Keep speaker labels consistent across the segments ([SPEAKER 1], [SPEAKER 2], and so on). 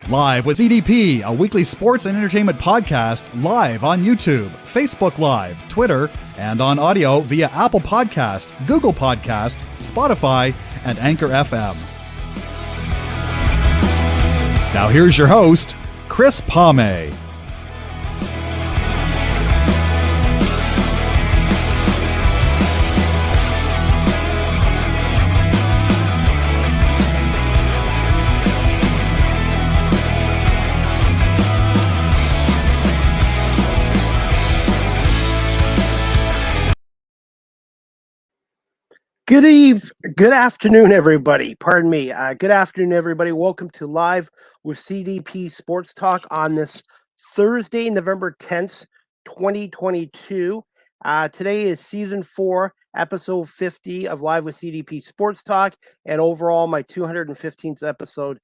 [SPEAKER 1] Live with CDP, a weekly sports and entertainment podcast live on YouTube, Facebook Live, Twitter, and on audio via Apple Podcast, Google Podcast, Spotify, and Anchor FM. Now here's your host, Chris Palme.
[SPEAKER 2] Good afternoon, everybody. Pardon me. Good afternoon, everybody. Welcome to Live with CDP Sports Talk on this Thursday, November 10th, 2022. Today is Season 4, Episode 50 of Live with CDP Sports Talk, and overall my 215th episode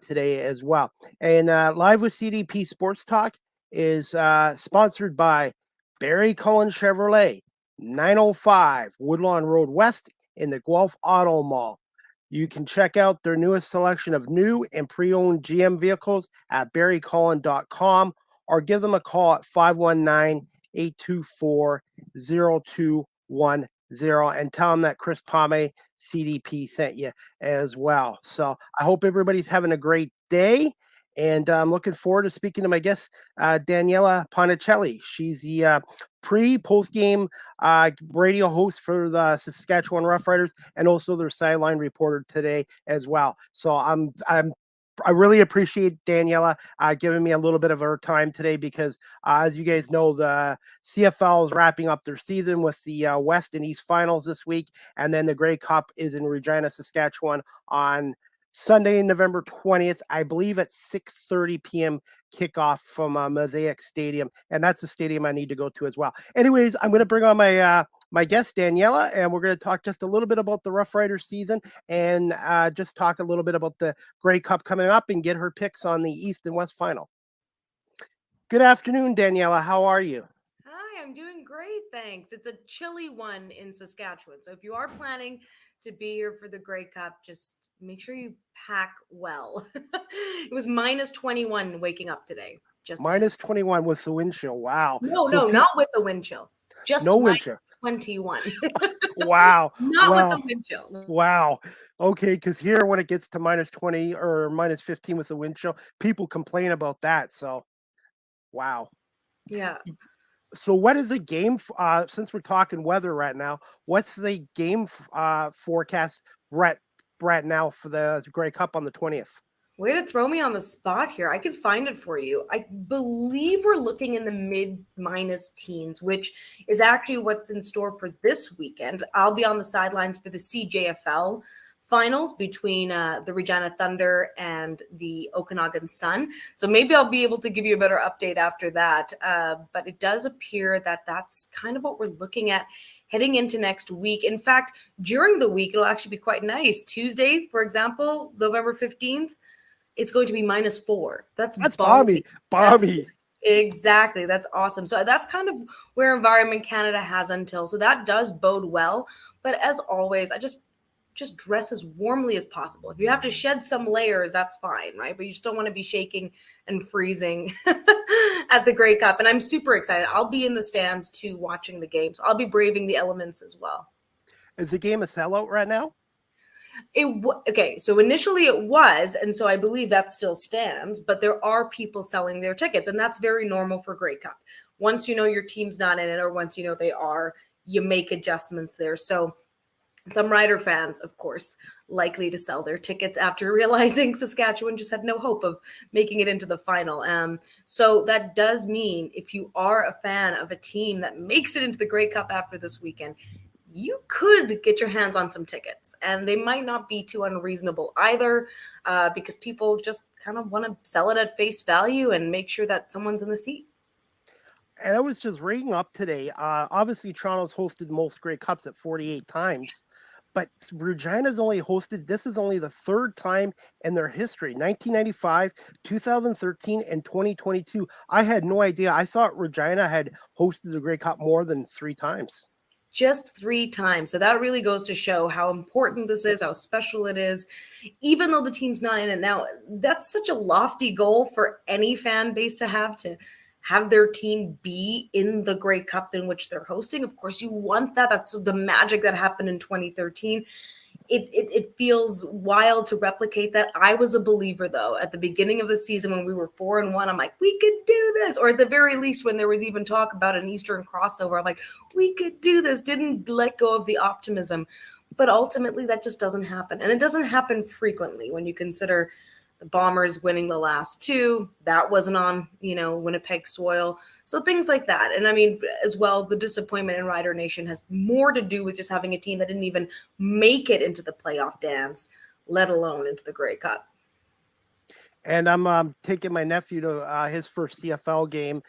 [SPEAKER 2] today as well. And Live with CDP Sports Talk is sponsored by Barry Cullen Chevrolet, 905 Woodlawn Road West in the Guelph Auto Mall. You can check out their newest selection of new and pre-owned GM vehicles at barrycullen.com or give them a call at 519-824-0210 and tell them that Chris Palme CDP sent you as well. So I hope everybody's having a great day. And I'm looking forward to speaking to my guest, Daniella Ponticelli. She's the post-game radio host for the Saskatchewan Roughriders and also their sideline reporter today as well. So I really appreciate Daniella giving me a little bit of her time today because, as you guys know, the CFL is wrapping up their season with the West and East finals this week, and then the Grey Cup is in Regina, Saskatchewan on Sunday, November 20th, I believe at 6:30 p.m. kickoff from Mosaic Stadium, and that's the stadium I need to go to as well. Anyways, I'm going to bring on my guest, Daniella, and we're going to talk just a little bit about the Roughriders season and just talk a little bit about the Grey Cup coming up and get her picks on the East and West final. Good afternoon, Daniella. How are you?
[SPEAKER 3] Hi, I'm doing great, thanks. It's a chilly one in Saskatchewan, so if you are planning to be here for the Grey Cup, just make sure you pack well. It was minus 21 waking up today. Just
[SPEAKER 2] minus 21 with the wind chill. Wow.
[SPEAKER 3] No, not with the wind chill. Just
[SPEAKER 2] no wind chill.
[SPEAKER 3] 21.
[SPEAKER 2] Wow.
[SPEAKER 3] Not with the wind chill.
[SPEAKER 2] Wow. Okay, because here when it gets to minus 20 or minus 15 with the wind chill, people complain about that. So, wow.
[SPEAKER 3] Yeah.
[SPEAKER 2] So what is the game, since we're talking weather right now, what's the game forecast right now for the Grey Cup on the 20th?
[SPEAKER 3] Way to throw me on the spot here. I could find it for you. I believe we're looking in the mid-minus teens, which is actually what's in store for this weekend. I'll be on the sidelines for the CJFL finals between the Regina Thunder and the Okanagan Sun. So maybe I'll be able to give you a better update after that. But it does appear that that's kind of what we're looking at heading into next week. In fact, during the week, it'll actually be quite nice. Tuesday, for example, November 15th, it's going to be minus 4. That's
[SPEAKER 2] balmy.
[SPEAKER 3] Exactly. That's awesome. So that's kind of where Environment Canada has until. So that does bode well. But as always, I just dress as warmly as possible. If you have to shed some layers, that's fine, right? But you just don't want to be shaking and freezing at the Grey Cup. And I'm super excited. I'll be in the stands too, watching the games. I'll be braving the elements as well.
[SPEAKER 2] Is the game a sellout right now?
[SPEAKER 3] Okay, so initially it was, and so I believe that still stands, but there are people selling their tickets, and that's very normal for Grey Cup. Once you know your team's not in it, or once you know they are, you make adjustments there. So some Rider fans, of course, likely to sell their tickets after realizing Saskatchewan just had no hope of making it into the final. So that does mean if you are a fan of a team that makes it into the Grey Cup after this weekend, you could get your hands on some tickets, and they might not be too unreasonable either, because people just kind of want to sell it at face value and make sure that someone's in the seat.
[SPEAKER 2] And I was just reading up today. Obviously, Toronto's hosted most Grey Cups at 48 times, but Regina's only hosted, this is only the third time in their history, 1995, 2013, and 2022. I had no idea. I thought Regina had hosted the Grey Cup more than 3 times.
[SPEAKER 3] Just 3 times. So that really goes to show how important this is, how special it is, even though the team's not in it now. That's such a lofty goal for any fan base to have their team be in the Grey Cup in which they're hosting. Of course, you want that. That's the magic that happened in 2013. It feels wild to replicate that. I was a believer, though, at the beginning of the season when we were 4-1. I'm like, we could do this. Or at the very least, when there was even talk about an Eastern crossover, I'm like, we could do this. Didn't let go of the optimism. But ultimately, that just doesn't happen. And it doesn't happen frequently when you consider the Bombers winning the last 2. That wasn't on, Winnipeg soil. So things like that. And I mean, as well, the disappointment in Rider Nation has more to do with just having a team that didn't even make it into the playoff dance, let alone into the Grey Cup.
[SPEAKER 2] And I'm taking my nephew to his first CFL game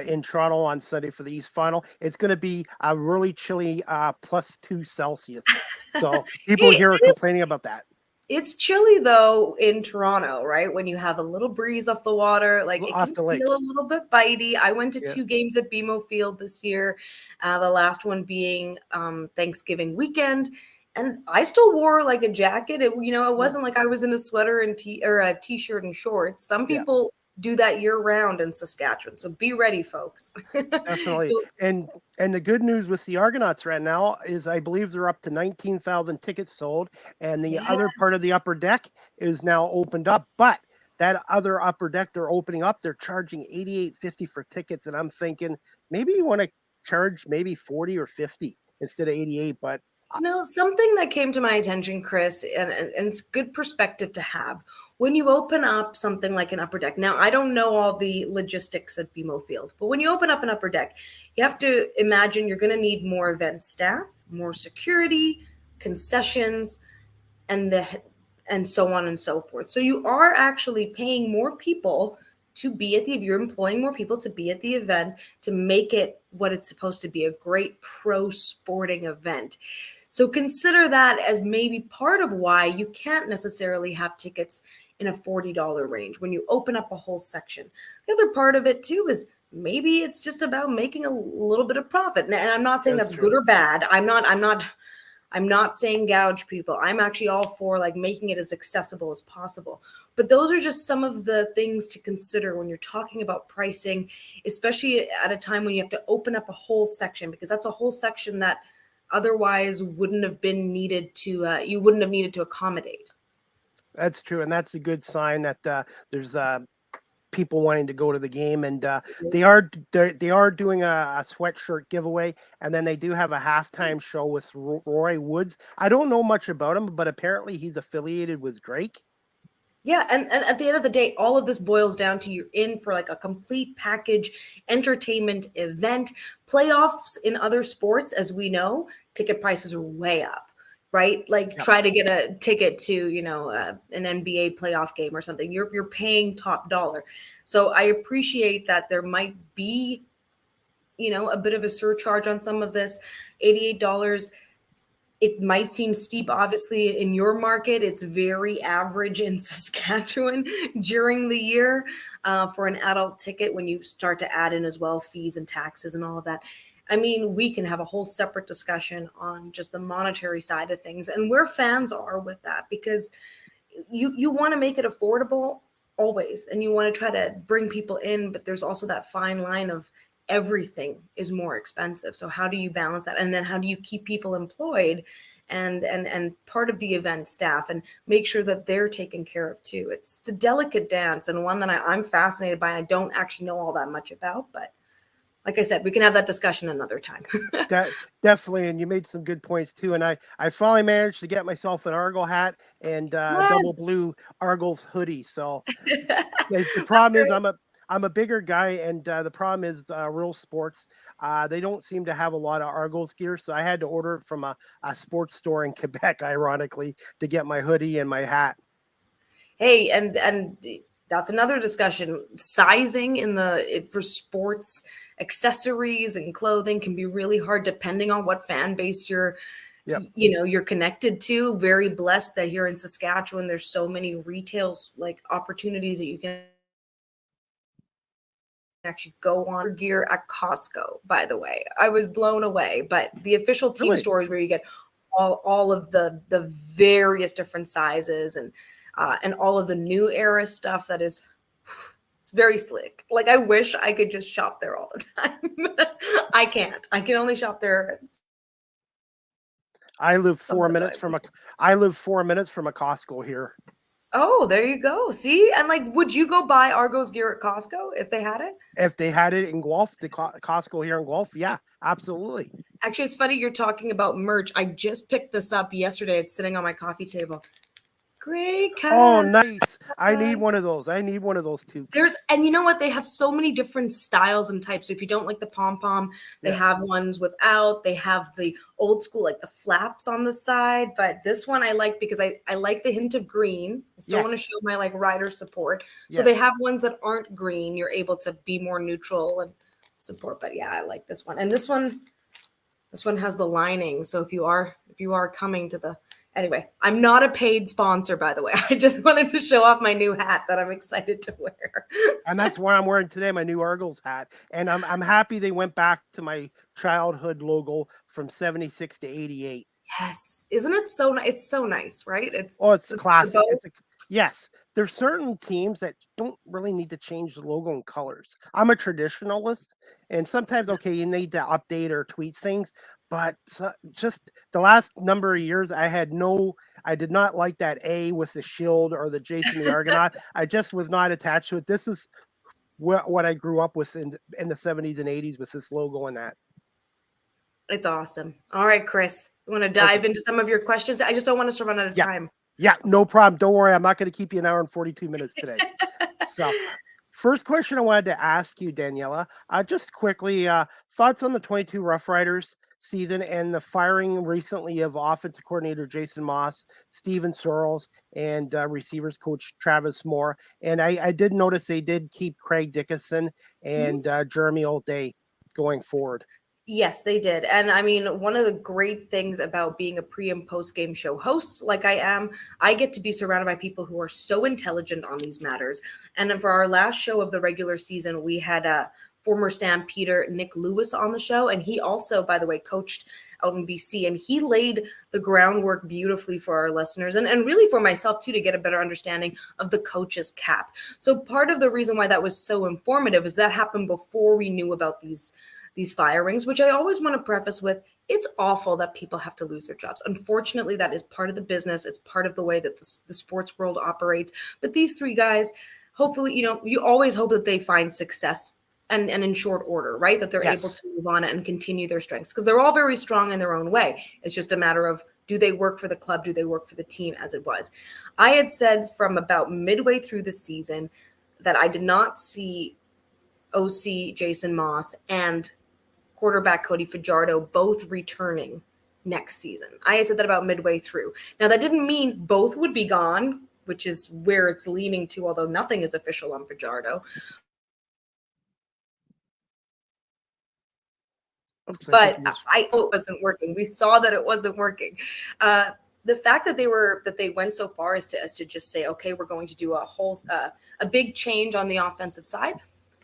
[SPEAKER 2] in Toronto on Sunday for the East Final. It's going to be a really chilly +2 Celsius. So people here are complaining about that.
[SPEAKER 3] It's chilly, though, in Toronto, right? When you have a little breeze off the water, like it can feel a little bit bitey. I went to 2 games at BMO Field this year, the last one being Thanksgiving weekend. And I still wore like a jacket. It wasn't like I was in a sweater and a t-shirt and shorts. Some people do that year round in Saskatchewan. So be ready, folks.
[SPEAKER 2] Definitely. And the good news with the Argonauts right now is I believe they're up to 19,000 tickets sold. And the other part of the upper deck is now opened up. But that other upper deck they're opening up, they're charging $88.50 for tickets. And I'm thinking maybe you want to charge maybe 40 or 50 instead of 88. But
[SPEAKER 3] something that came to my attention, Chris, and it's good perspective to have when you open up something like an upper deck. Now, I don't know all the logistics at BMO Field, but when you open up an upper deck, you have to imagine you're going to need more event staff, more security, concessions, and so on and so forth. So you are actually paying more people to be at you're employing more people to be at the event to make it what it's supposed to be, a great pro sporting event. So consider that as maybe part of why you can't necessarily have tickets in a $40 range when you open up a whole section. The other part of it too is maybe it's just about making a little bit of profit. And I'm not saying that's good or bad. I'm not saying gouge people. I'm actually all for like making it as accessible as possible. But those are just some of the things to consider when you're talking about pricing, especially at a time when you have to open up a whole section, because that's a whole section that otherwise wouldn't have been needed to, you wouldn't have needed to accommodate.
[SPEAKER 2] That's true. And that's a good sign that there's people wanting to go to the game, and they are doing a sweatshirt giveaway, and then they do have a halftime show with Roy Woods. I don't know much about him, but apparently he's affiliated with Drake.
[SPEAKER 3] Yeah, and at the end of the day, all of this boils down to you're in for like a complete package entertainment event. Playoffs in other sports, as we know, ticket prices are way up, right? Like try to get a ticket to, an NBA playoff game or something. You're paying top dollar. So I appreciate that there might be, a bit of a surcharge on some of this. $88. It might seem steep, obviously, in your market. It's very average in Saskatchewan during the year for an adult ticket when you start to add in as well fees and taxes and all of that. I mean, we can have a whole separate discussion on just the monetary side of things and where fans are with that, because you want to make it affordable always, and you want to try to bring people in, but there's also that fine line of everything is more expensive. So how do you balance that? And then how do you keep people employed and part of the event staff and make sure that they're taken care of too? It's a delicate dance, and one that I'm fascinated by. I don't actually know all that much about, but like I said, we can have that discussion another time.
[SPEAKER 2] Definitely. And you made some good points too. And I finally managed to get myself an Argo hat and double blue Argos hoodie. So the problem is I'm a bigger guy, and the problem is Real Sports. They don't seem to have a lot of Argos gear, so I had to order it from a sports store in Quebec, ironically, to get my hoodie and my hat.
[SPEAKER 3] Hey, and that's another discussion. Sizing for sports accessories and clothing can be really hard depending on what fan base you're connected to. Very blessed that here in Saskatchewan, there's so many retail like opportunities that you can actually go on gear at Costco, by the way. I was blown away, but the official team
[SPEAKER 2] Really?
[SPEAKER 3] stores where you get all of the various different sizes and all of the new era stuff that is, it's very slick. Like, I wish I could just shop there all the time. I can't. I can only shop there
[SPEAKER 2] I live 4 minutes
[SPEAKER 3] sometimes.
[SPEAKER 2] from a Costco here.
[SPEAKER 3] Oh, there you go. See? And like, would you go buy Argos gear at Costco if they had it?
[SPEAKER 2] If they had it in Guelph, the Costco here in Guelph, yeah, absolutely.
[SPEAKER 3] Actually, it's funny you're talking about merch. I just picked this up yesterday. It's sitting on my coffee table. Great cat.
[SPEAKER 2] Oh, nice. I need one of those. I need one of those too.
[SPEAKER 3] And you know what? They have so many different styles and types. So if you don't like the pom-pom, they have ones without. They have the old school, like the flaps on the side. But this one I like because I like the hint of green. I still want to show my like rider support. So they have ones that aren't green. You're able to be more neutral and support. But yeah, I like this one. And this one has the lining. So if you are coming to the Anyway, I'm not a paid sponsor, by the way. I just wanted to show off my new hat that I'm excited to wear.
[SPEAKER 2] And that's what I'm wearing today, my new Argos hat. And I'm happy they went back to my childhood logo from 76 to 88.
[SPEAKER 3] Yes. Isn't it so nice? It's so nice, right? It's
[SPEAKER 2] classic. Yes. There's certain teams that don't really need to change the logo and colors. I'm a traditionalist, and sometimes, okay, you need to update or tweak things. But just the last number of years, I did not like that A with the shield or the Jason the Argonaut. I just was not attached to it. This is what I grew up with in the 70s and 80s with this logo and that.
[SPEAKER 3] It's awesome. All right, Chris, you want to dive into some of your questions? I just don't want us to run out of time.
[SPEAKER 2] Yeah, no problem. Don't worry. I'm not going to keep you an hour and 42 minutes today. So first question I wanted to ask you, Daniella, just quickly, thoughts on the 22 Roughriders season and the firing recently of offensive coordinator Jason Moss, Steven Searles, and receivers coach Travis Moore. And I did notice they did keep Craig Dickinson and Jeremy O'Day going forward.
[SPEAKER 3] Yes, they did. And I mean, one of the great things about being a pre and post game show host, like I am, I get to be surrounded by people who are so intelligent on these matters. And then for our last show of the regular season, we had former Stampeder Nick Lewis on the show. And he also, by the way, coached out in BC, and he laid the groundwork beautifully for our listeners and really for myself too, to get a better understanding of the coach's cap. So part of the reason why that was so informative is that happened before we knew about these firings, which I always want to preface with, it's awful that people have to lose their jobs. Unfortunately, that is part of the business. It's part of the way that the sports world operates. But these three guys, hopefully, you always hope that they find success and in short order, right? That they're able to move on and continue their strengths, because they're all very strong in their own way. It's just a matter of, do they work for the club? Do they work for the team as it was? I had said from about midway through the season that I did not see OC Jason Moss and quarterback Cody Fajardo both returning next season. I had said that about midway through. Now, that didn't mean both would be gone, which is where it's leaning to, although nothing is official on Fajardo. But I know it wasn't working. We saw that it wasn't working. The fact that they went so far as to just say, okay, we're going to do a big change on the offensive side.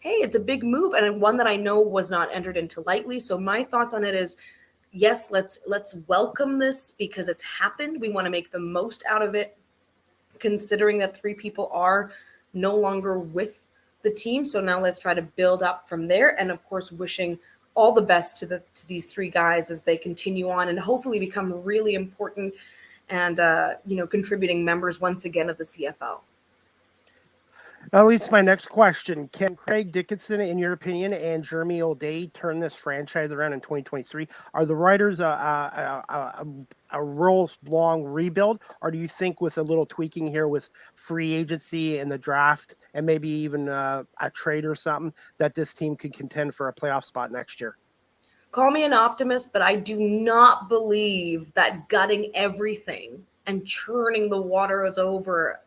[SPEAKER 3] Hey, it's a big move, and one that I know was not entered into lightly. So my thoughts on it is, yes, let's welcome this because it's happened. We want to make the most out of it, considering that three people are no longer with the team. So now let's try to build up from there. And of course, wishing all the best to these three guys as they continue on and hopefully become really important and contributing members once again of the CFL.
[SPEAKER 2] That leads to my next question. Can Craig Dickinson, in your opinion, and Jeremy O'Day turn this franchise around in 2023? Are the Riders a real long rebuild, or do you think with a little tweaking here with free agency and the draft and maybe even a trade or something that this team could contend for a playoff spot next year?
[SPEAKER 3] Call me an optimist, but I do not believe that gutting everything and churning the waters over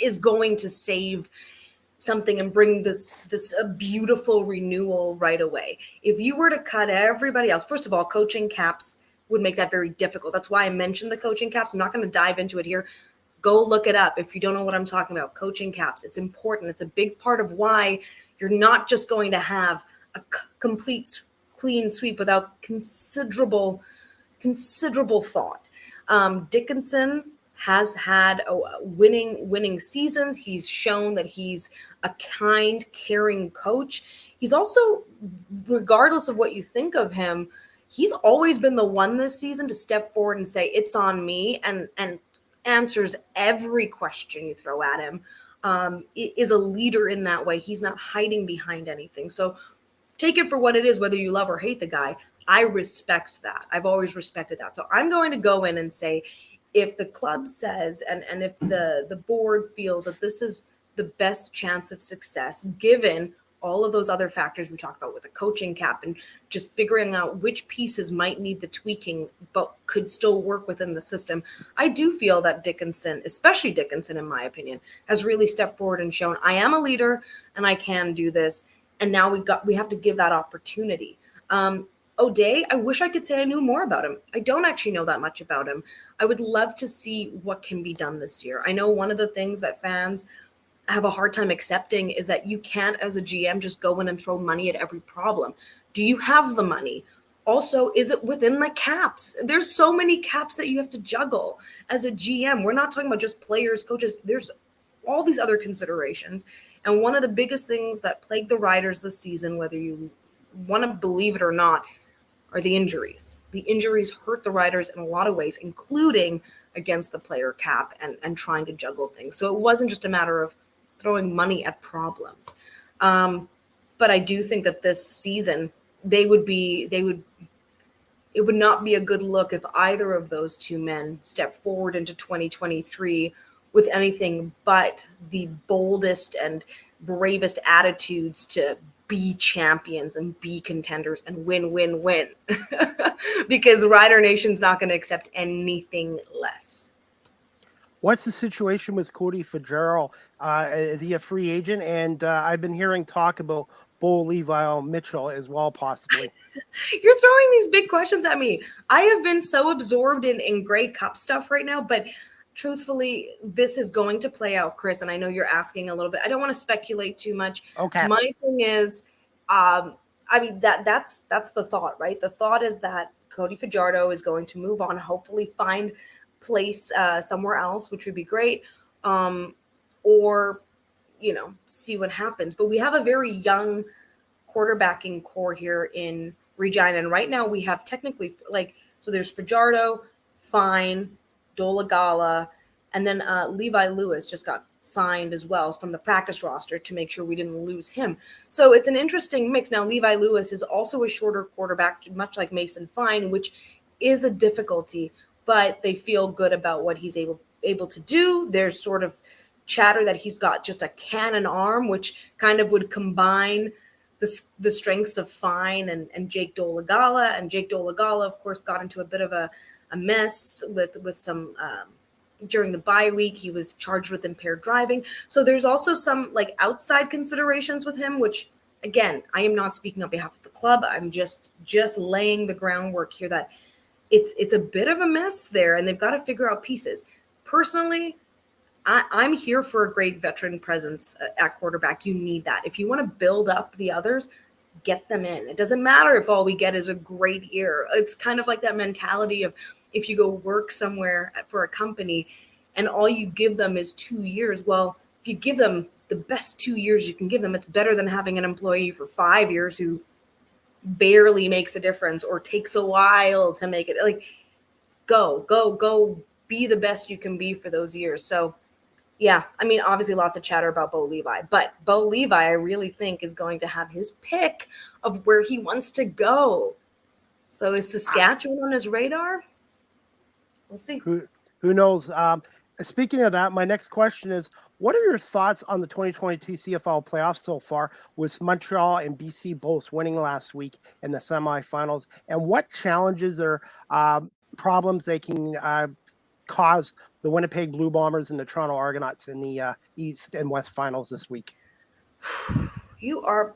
[SPEAKER 3] is going to save something and bring this beautiful renewal right away. If you were to cut everybody else, first of all, coaching caps would make that very difficult. That's why I mentioned the coaching caps. I'm not going to dive into it here. Go look it up if you don't know what I'm talking about. Coaching caps, it's important. It's a big part of why you're not just going to have a complete clean sweep without considerable thought. Dickinson has had winning seasons. He's shown that he's a kind, caring coach. He's also, regardless of what you think of him, he's always been the one this season to step forward and say, it's on me, and answers every question you throw at him. Is a leader in that way. He's not hiding behind anything. So take it for what it is, whether you love or hate the guy. I respect that. I've always respected that. So I'm going to go in and say, if the club says, and if the board feels that this is the best chance of success, given all of those other factors we talked about with the coaching cap and just figuring out which pieces might need the tweaking, but could still work within the system. I do feel that Dickinson, especially Dickinson, in my opinion, has really stepped forward and shown I am a leader and I can do this. And now we have to give that opportunity. O'Day, I wish I could say I knew more about him. I don't actually know that much about him. I would love to see what can be done this year. I know one of the things that fans have a hard time accepting is that you can't, as a GM, just go in and throw money at every problem. Do you have the money? Also, is it within the caps? There's so many caps that you have to juggle as a GM. We're not talking about just players, coaches. There's all these other considerations. And one of the biggest things that plagued the Riders this season, whether you want to believe it or not, are the injuries. The injuries hurt the Riders in a lot of ways, including against the player cap and trying to juggle things. So it wasn't just a matter of throwing money at problems. But I do think that this season, it would not be a good look if either of those two men step forward into 2023 with anything but the boldest and bravest attitudes to be champions and be contenders and win. Because Rider Nation's not going to accept anything less.
[SPEAKER 2] What's the situation with Cody Fitzgerald? Is he a free agent? And I've been hearing talk about Bo Levi Mitchell as well, possibly.
[SPEAKER 3] You're throwing these big questions at me. I have been so absorbed in Grey Cup stuff right now, but truthfully, this is going to play out, Chris, and I know you're asking a little bit. I don't want to speculate too much.
[SPEAKER 2] Okay.
[SPEAKER 3] My thing is, that's the thought, right? The thought is that Cody Fajardo is going to move on, hopefully find place somewhere else, which would be great, or see what happens. But we have a very young quarterbacking core here in Regina, and right now we have technically so there's Fajardo, Fine, Dolagala, and then Levi Lewis just got signed as well from the practice roster to make sure we didn't lose him. So it's an interesting mix. Now, Levi Lewis is also a shorter quarterback, much like Mason Fine, which is a difficulty, but they feel good about what he's able to do. There's sort of chatter that he's got just a cannon arm, which kind of would combine the strengths of Fine and Jake Dolagala. And Jake Dolagala, of course, got into a bit of a mess with some during the bye week. He was charged with impaired driving. So there's also some outside considerations with him, which again, I am not speaking on behalf of the club. I'm just laying the groundwork here that it's a bit of a mess there, and they've got to figure out pieces. Personally, I'm here for a great veteran presence at quarterback. You need that. If you want to build up the others, get them in. It doesn't matter if all we get is a great year. It's kind of like that mentality of if you go work somewhere for a company and all you give them is 2 years. Well, if you give them the best 2 years you can give them, it's better than having an employee for 5 years who barely makes a difference or takes a while to make it. Go be the best you can be for those years. So yeah, I mean, obviously lots of chatter about Bo Levi, but Bo Levi, I really think, is going to have his pick of where he wants to go. So is Saskatchewan on his radar? We'll see.
[SPEAKER 2] Who knows? Speaking of that, my next question is, what are your thoughts on the 2022 CFL playoffs so far, with Montreal and BC both winning last week in the semifinals? And what challenges or problems they can cause the Winnipeg Blue Bombers and the Toronto Argonauts in the East and West finals this week?
[SPEAKER 3] You are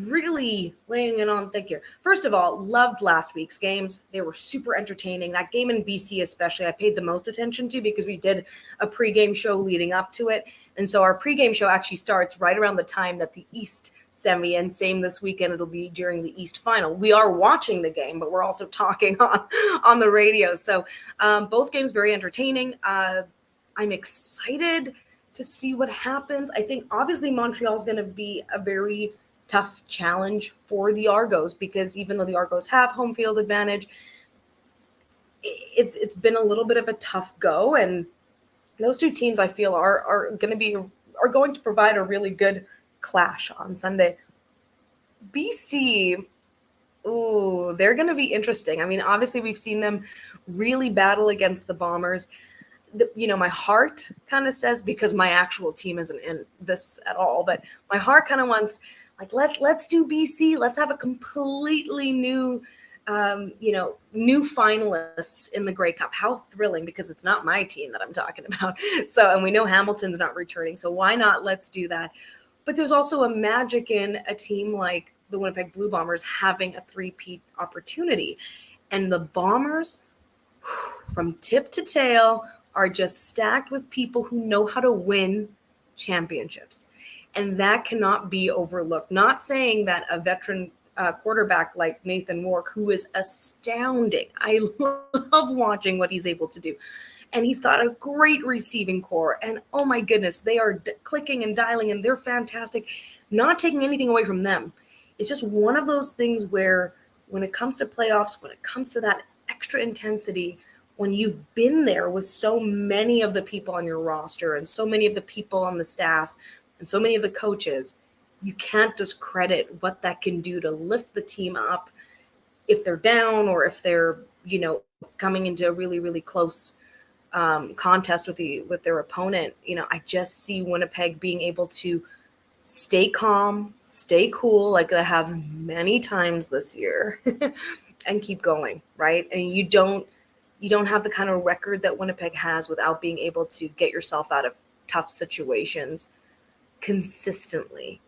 [SPEAKER 3] really laying it on thick here. First of all, loved last week's games. They were super entertaining. That game in BC especially, I paid the most attention to because we did a pregame show leading up to it. And so our pregame show actually starts right around the time that the East semi, and same this weekend, it'll be during the East final. We are watching the game, but we're also talking on the radio. So both games very entertaining. I'm excited to see what happens. I think obviously Montreal is going to be a very tough challenge for the Argos, because even though the Argos have home field advantage, it's been a little bit of a tough go, and those two teams I feel are going to provide a really good clash on Sunday. BC, ooh, they're going to be interesting. I mean, obviously we've seen them really battle against the Bombers. My heart kind of says, because my actual team isn't in this at all, but my heart kind of wants, like, let's do BC. Let's have a completely new, new finalists in the Grey Cup. How thrilling, because it's not my team that I'm talking about. So, and we know Hamilton's not returning. So why not? Let's do that. But there's also a magic in a team like the Winnipeg Blue Bombers having a three-peat opportunity. And the Bombers, from tip to tail, are just stacked with people who know how to win championships. And that cannot be overlooked. Not saying that a veteran quarterback like Nathan Rourke, who is astounding. I love watching what he's able to do. And he's got a great receiving core. And oh my goodness, they are clicking and dialing, and they're fantastic. Not taking anything away from them. It's just one of those things where when it comes to playoffs, when it comes to that extra intensity, when you've been there with so many of the people on your roster and so many of the people on the staff and so many of the coaches, you can't discredit what that can do to lift the team up if they're down, or if they're, coming into a really, really close contest with their opponent. I just see Winnipeg being able to stay calm, stay cool, like they have many times this year, and keep going, right? And you don't have the kind of record that Winnipeg has without being able to get yourself out of tough situations consistently.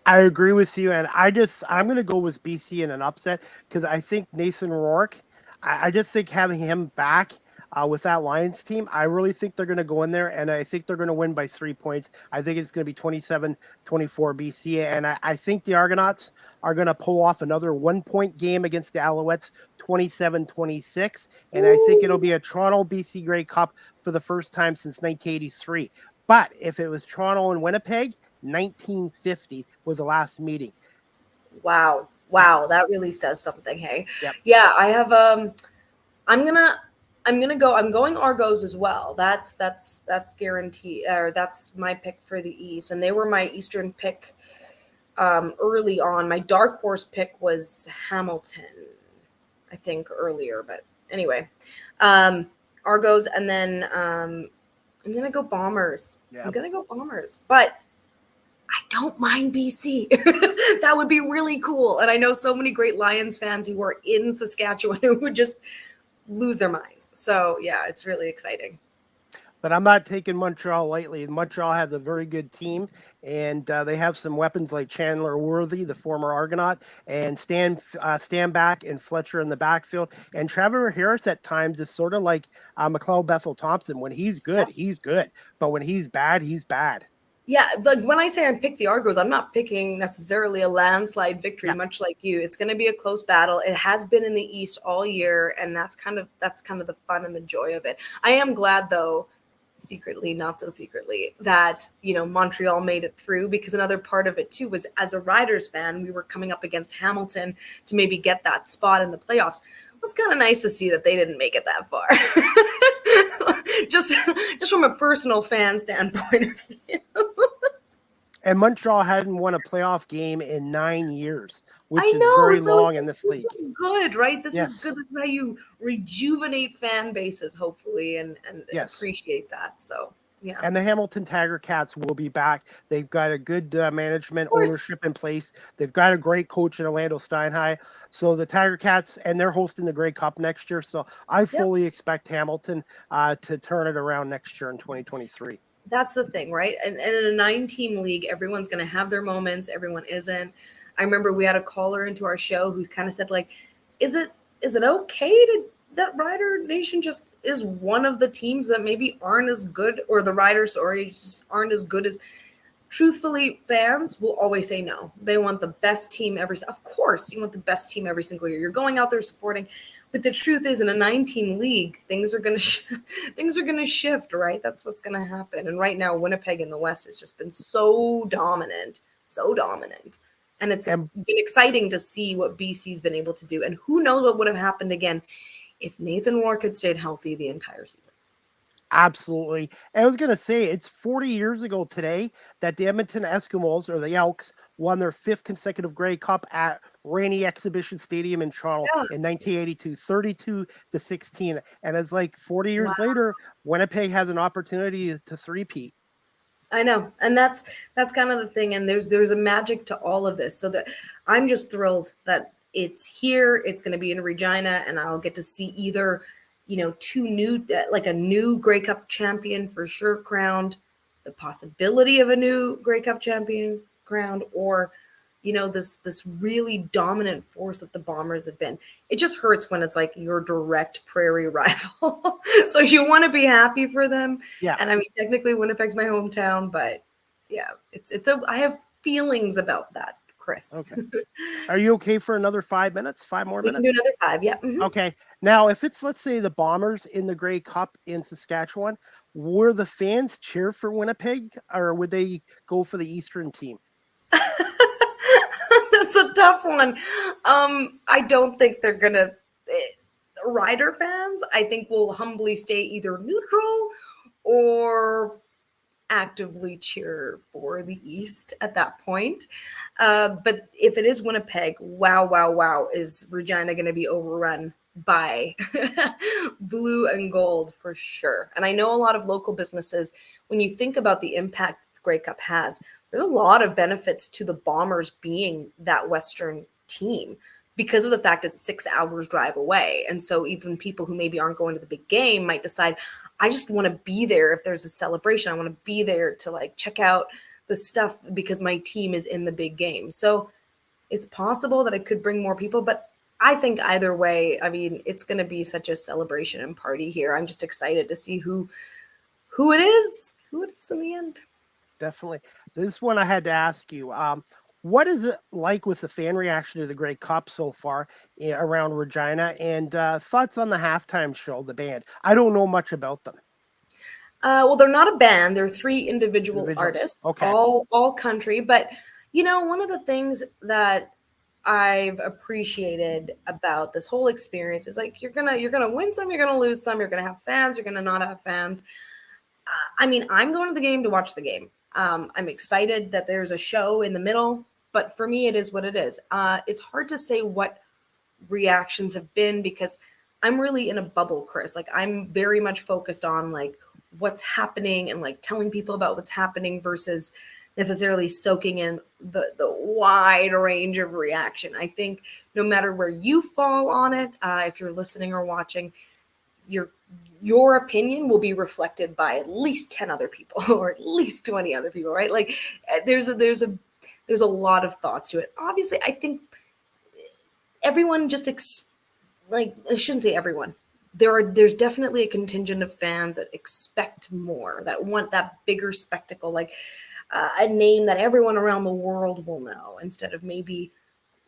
[SPEAKER 2] I agree with you, and I'm going to go with BC in an upset, because I think Nathan Rourke, I just think having him back with that Lions team, I really think they're going to go in there, and I think they're going to win by 3 points. I think it's going to be 27-24 BC, and I think the Argonauts are going to pull off another 1-point game against the Alouettes, 27-26, and I think it'll be a Toronto-BC Grey Cup for the first time since 1983. But if it was Toronto and Winnipeg, 1950 was the last meeting.
[SPEAKER 3] Wow, that really says something. Hey,
[SPEAKER 2] yep.
[SPEAKER 3] Yeah, I have. I'm going Argos as well. That's guaranteed. Or that's my pick for the East, and they were my Eastern pick early on. My dark horse pick was Hamilton, I think, earlier. But anyway, Argos, and then I'm going to go Bombers. Yeah. I'm going to go Bombers. But I don't mind BC. That would be really cool. And I know so many great Lions fans who are in Saskatchewan who would just lose their minds. So, yeah, it's really exciting.
[SPEAKER 2] But I'm not taking Montreal lightly. Montreal has a very good team, and they have some weapons like Chandler Worthy, the former Argonaut, and Stan Back and Fletcher in the backfield. And Trevor Harris at times is sort of like McLeod Bethel Thompson. When he's good, he's good. But when he's bad, he's bad.
[SPEAKER 3] Yeah, like when I say I pick the Argos, I'm not picking necessarily a landslide victory, much like you. It's going to be a close battle. It has been in the East all year, and that's kind of the fun and the joy of it. I am glad, though, secretly, not so secretly, that Montreal made it through, because another part of it too was, as a Riders fan, we were coming up against Hamilton to maybe get that spot in the playoffs. It was kind of nice to see that they didn't make it that far. just from a personal fan standpoint of view.
[SPEAKER 2] And Montreal hadn't won a playoff game in 9 years, which is very long in this league.
[SPEAKER 3] This is good, right? This is good. This is how you rejuvenate fan bases, hopefully, and appreciate that. So, yeah.
[SPEAKER 2] And the Hamilton Tiger Cats will be back. They've got a good management ownership in place. They've got a great coach in Orlando Steinhai. So the Tiger Cats, and they're hosting the Grey Cup next year. So I fully expect Hamilton to turn it around next year in 2023.
[SPEAKER 3] that's the thing, right? And in a 9-team league, everyone's going to have their moments. Everyone isn't. I remember we had a caller into our show who kind of said, like, is it okay that Rider Nation just is one of the teams that maybe aren't as good, or the Riders, just aren't as good as. Truthfully, fans will always say no. They want the best team of course, you want the best team every single year. You're going out there supporting, but the truth is, in a 9-team league, things are going to shift, right? That's what's going to happen. And right now, Winnipeg in the West has just been so dominant, and it's been exciting to see what BC's been able to do. And who knows what would have happened again if Nathan Rourke had stayed healthy the entire season.
[SPEAKER 2] Absolutely. And I was going to say, it's 40 years ago today that the Edmonton Eskimos, or the Elks, won their 5th consecutive Grey Cup at Rainy Exhibition Stadium in Toronto in 1982, 32-16. And it's like 40 years later, Winnipeg has an opportunity to three-peat.
[SPEAKER 3] I know. And that's kind of the thing. And there's a magic to all of this. So that I'm just thrilled that it's here. It's going to be in Regina, and I'll get to see either two new, like a new Grey Cup champion for sure crowned, the possibility of a new Grey Cup champion crowned, or, this really dominant force that the Bombers have been. It just hurts when it's like your direct prairie rival. So you want to be happy for them.
[SPEAKER 2] Yeah.
[SPEAKER 3] And I mean, technically Winnipeg's my hometown, but yeah, I have feelings about that. Chris.
[SPEAKER 2] Okay. Are you okay for another 5 minutes? 5 more minutes?
[SPEAKER 3] We can do another 5, yeah. Mm-hmm.
[SPEAKER 2] Okay. Now, if it's, let's say, the Bombers in the Grey Cup in Saskatchewan, will the fans cheer for Winnipeg, or would they go for the Eastern team?
[SPEAKER 3] That's a tough one. I don't think they're going to... Rider fans, I think, will humbly stay either neutral or actively cheer for the East at that point. But if it is Winnipeg, wow, is Regina going to be overrun by blue and gold for sure. And I know a lot of local businesses, when you think about the impact the Grey Cup has, there's a lot of benefits to the Bombers being that Western team, because of the fact it's 6 hours drive away. And so even people who maybe aren't going to the big game might decide, I just want to be there. If there's a celebration, I want to be there to like check out the stuff because my team is in the big game. So it's possible that it could bring more people, but I think either way, I mean, it's going to be such a celebration and party here. I'm just excited to see who it is in the end.
[SPEAKER 2] Definitely. This one I had to ask you, what is it like with the fan reaction to the Grey Cup so far around Regina, and thoughts on the halftime show, the band? I don't know much about them.
[SPEAKER 3] Well, they're not a band. They're 3 individual artists,
[SPEAKER 2] okay.
[SPEAKER 3] all country. But, one of the things that I've appreciated about this whole experience is like, you're gonna win some, you're gonna lose some, you're gonna have fans, you're gonna not have fans. I mean, I'm going to the game to watch the game. I'm excited that there's a show in the middle, but for me, it is what it is. It's hard to say what reactions have been because I'm really in a bubble, Chris. Like, I'm very much focused on like what's happening and like telling people about what's happening versus necessarily soaking in the wide range of reaction. I think no matter where you fall on it, if you're listening or watching, your opinion will be reflected by at least 10 other people or at least 20 other people, right? Like there's a lot of thoughts to it. Obviously, I think everyone just I shouldn't say everyone. There's definitely a contingent of fans that expect more, that want that bigger spectacle, like a name that everyone around the world will know instead of maybe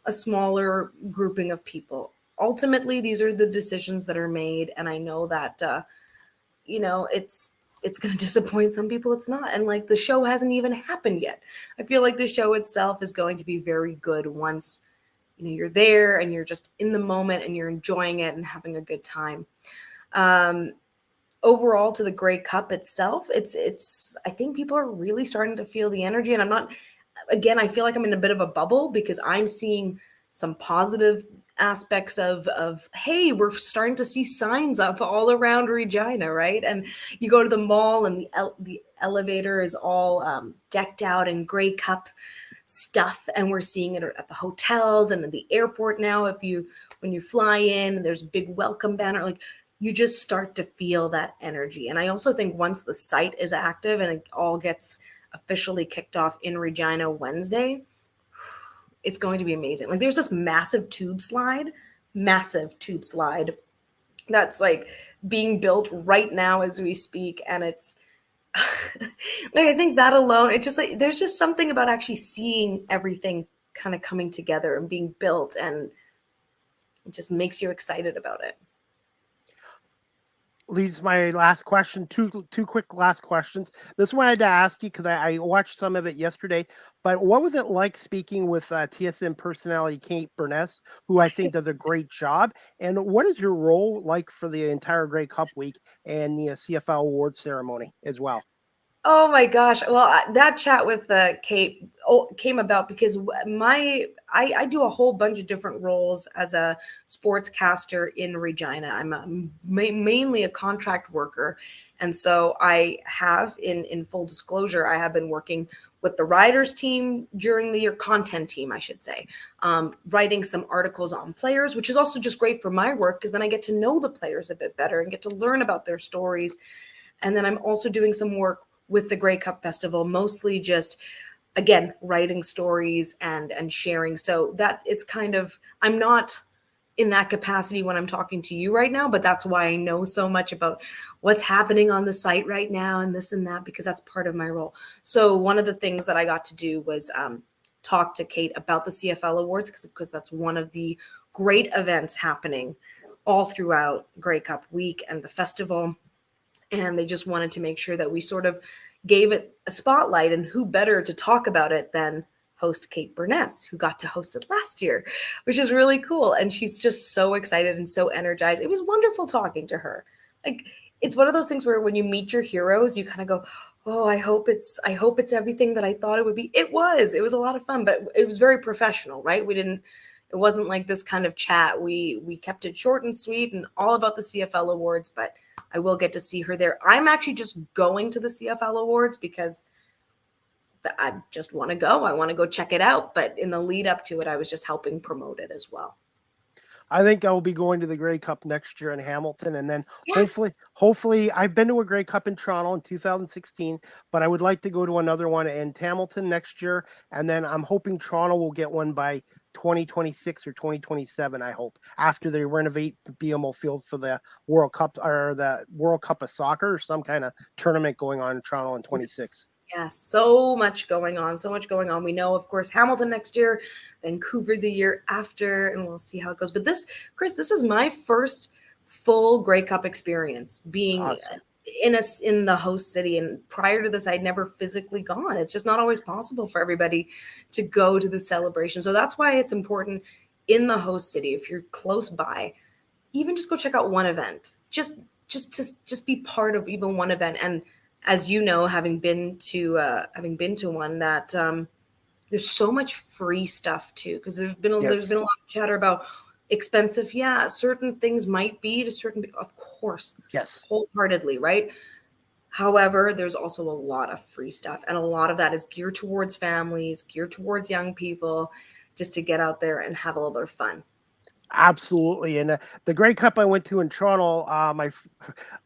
[SPEAKER 3] a smaller grouping of people. Ultimately, these are the decisions that are made, and I know that it's going to disappoint some people. It's not, and like the show hasn't even happened yet. I feel like the show itself is going to be very good once you're there and you're just in the moment and you're enjoying it and having a good time. Overall, to the Grey Cup itself, it's I think people are really starting to feel the energy, and I feel like I'm in a bit of a bubble because I'm seeing some positive aspects of hey, we're starting to see signs up all around Regina, right? And you go to the mall and the elevator is all decked out in Grey Cup stuff, and we're seeing it at the hotels and at the airport now. When you fly in, there's a big welcome banner. Like you just start to feel that energy. And I also think once the site is active and it all gets officially kicked off in Regina Wednesday, it's going to be amazing. Like there's this massive tube slide that's like being built right now as we speak. And it's like, I think that alone, it just like, there's just something about actually seeing everything kind of coming together and being built, and it just makes you excited about it.
[SPEAKER 2] Leads my last question. Two quick last questions. This one I had to ask you because I watched some of it yesterday. But what was it like speaking with TSN personality Kate Burness, who I think does a great job? And what is your role like for the entire Grey Cup week and the CFL awards ceremony as well?
[SPEAKER 3] Oh my gosh. Well, that chat with Kate came about because I do a whole bunch of different roles as a sportscaster in Regina. I'm mainly a contract worker. And so I have, in full disclosure, I have been working with the Riders team during the year, content team, I should say, writing some articles on players, which is also just great for my work because then I get to know the players a bit better and get to learn about their stories. And then I'm also doing some work with the Grey Cup Festival, mostly just, again, writing stories and sharing. So that it's kind of, I'm not in that capacity when I'm talking to you right now, but that's why I know so much about what's happening on the site right now and this and that, because that's part of my role. So one of the things that I got to do was talk to Kate about the CFL Awards, because that's one of the great events happening all throughout Grey Cup week and the festival. And they just wanted to make sure that we sort of gave it a spotlight, and who better to talk about it than host Kate Burness, who got to host it last year, which is really cool. And she's just so excited and so energized. It was wonderful talking to her. Like, it's one of those things where when you meet your heroes, you kind of go, oh, I hope it's everything that I thought it would be. It was a lot of fun, but it was very professional, right? It wasn't like this kind of chat. We kept it short and sweet and all about the CFL awards, but I will get to see her there. I'm actually just going to the CFL Awards because I just want to go. I want to go check it out. But in the lead up to it, I was just helping promote it as well.
[SPEAKER 2] I think I will be going to the Grey Cup next year in Hamilton, and then
[SPEAKER 3] Yes.
[SPEAKER 2] hopefully, I've been to a Grey Cup in Toronto in 2016, but I would like to go to another one in Hamilton next year, and then I'm hoping Toronto will get one by 2026 or 2027. I hope after they renovate the BMO Field for the World Cup or the World Cup of Soccer or some kind of tournament going on in Toronto in 26.
[SPEAKER 3] Yes, so much going on. We know, of course, Hamilton next year, Vancouver the year after, and we'll see how it goes. But this, Chris, this is my first full Grey Cup experience being
[SPEAKER 2] Awesome.
[SPEAKER 3] in the host city. And prior to this, I'd never physically gone. It's just not always possible for everybody to go to the celebration. So that's why it's important in the host city, if you're close by, even just go check out one event. Just be part of even one event. And as you know, having been to one, that there's so much free stuff too, because there's been a lot of chatter about expensive. Yeah, certain things might be to certain, of course,
[SPEAKER 2] Yes,
[SPEAKER 3] wholeheartedly, right? However, there's also a lot of free stuff, and a lot of that is geared towards families, geared towards young people, just to get out there and have a little bit of fun.
[SPEAKER 2] absolutely. And the Grey Cup I went to in Toronto,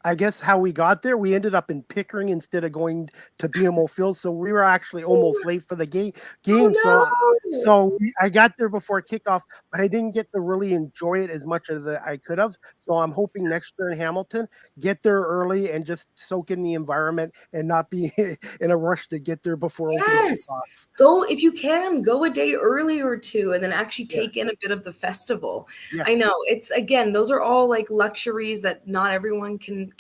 [SPEAKER 2] I guess how we got there, we ended up in Pickering instead of going to BMO Field, so we were actually almost late for the game.
[SPEAKER 3] Oh,
[SPEAKER 2] I got there before kickoff, but I didn't get to really enjoy it as much as I could have. So I'm hoping next year in Hamilton, get there early and just soak in the environment and not be in a rush to get there before opening
[SPEAKER 3] yes.
[SPEAKER 2] kickoff.
[SPEAKER 3] Go, if you can, go a day early or two and then actually take in a bit of the festival.
[SPEAKER 2] Yes.
[SPEAKER 3] I know, it's, again, those are all like luxuries that not everyone can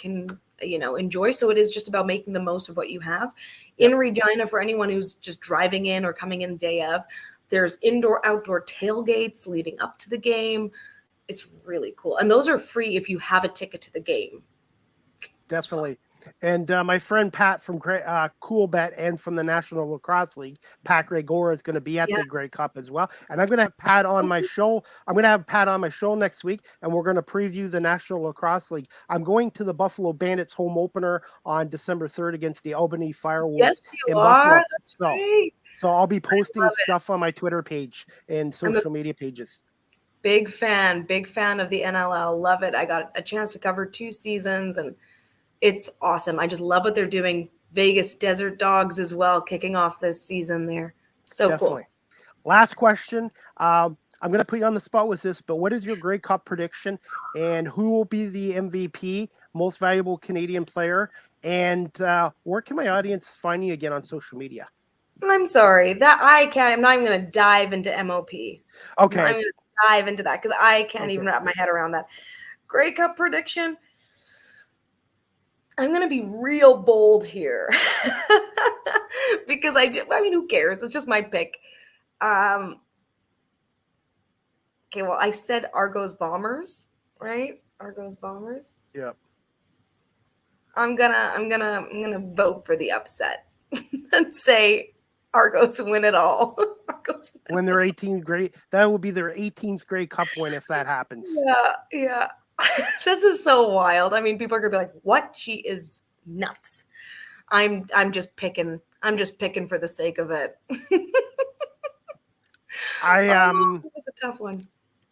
[SPEAKER 3] enjoy. So it is just about making the most of what you have. In Regina, for anyone who's just driving in or coming in day of, there's indoor, outdoor tailgates leading up to the game. It's really cool. And those are free if you have a ticket to the game.
[SPEAKER 2] Definitely. And my friend Pat from Cool Bet and from the National Lacrosse League, Pat Gregora, is going to be at the Grey Cup as well. And I'm going to have Pat on my show. I'm going to have Pat on my show next week, and we're going to preview the National Lacrosse League. I'm going to the Buffalo Bandits home opener on December 3rd against the Albany Firewolves in Buffalo.
[SPEAKER 3] That's great.
[SPEAKER 2] So I'll be posting stuff on my Twitter page and social media pages.
[SPEAKER 3] Big fan of the NLL. Love it. I got a chance to cover 2 seasons, and it's awesome. I just love what they're doing. Vegas Desert Dogs as well, kicking off this season there. So
[SPEAKER 2] Definitely.
[SPEAKER 3] cool.
[SPEAKER 2] Last question. I'm going to put you on the spot with this, but what is your Grey Cup prediction, and who will be the MVP, most valuable Canadian player, and where can my audience find you again on social media?
[SPEAKER 3] I'm sorry that I can't. I'm not even going to dive into MOP.
[SPEAKER 2] Okay.
[SPEAKER 3] I'm going to dive into that because I can't even wrap my head around that. Grey Cup prediction. I'm going to be real bold here because I mean, who cares? It's just my pick. Okay, well, I said Argos Bombers, right? Argos Bombers.
[SPEAKER 2] Yeah.
[SPEAKER 3] I'm gonna vote for the upset and say Argos win it all. Argos
[SPEAKER 2] when they're 18 great, that would be their 18th Grey Cup win if that happens.
[SPEAKER 3] Yeah. This is so wild. I mean, people are gonna be like, "What? She is nuts." I'm just picking for the sake of it. It's a tough one.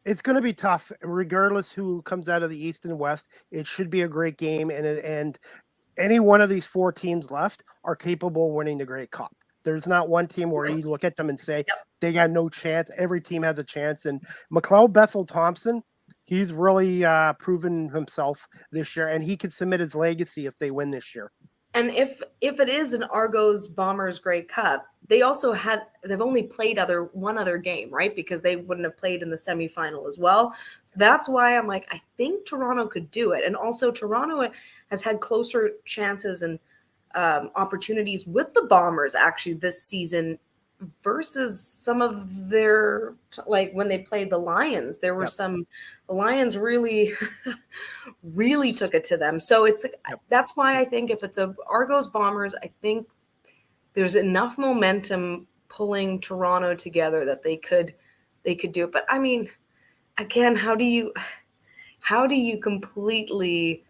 [SPEAKER 2] It's going to be tough, regardless who comes out of the East and West. It should be a great game, and any one of these 4 teams left are capable of winning the Grey Cup. There's not one team where you look at them and say they got no chance. Every team has a chance, and McLeod Bethel Thompson, he's really proven himself this year, and he could submit his legacy if they win this year.
[SPEAKER 3] And if it is an Argos Bombers Grey Cup, they've only played one other game, right? Because they wouldn't have played in the semifinal as well. So that's why I'm like, I think Toronto could do it. And also Toronto has had closer chances and opportunities with the Bombers actually this season versus some of their, like when they played the Lions, there were the Lions really took it to them. So that's why I think if it's a Argos Bombers, I think there's enough momentum pulling Toronto together that they could do it. But I mean, again, how do you completely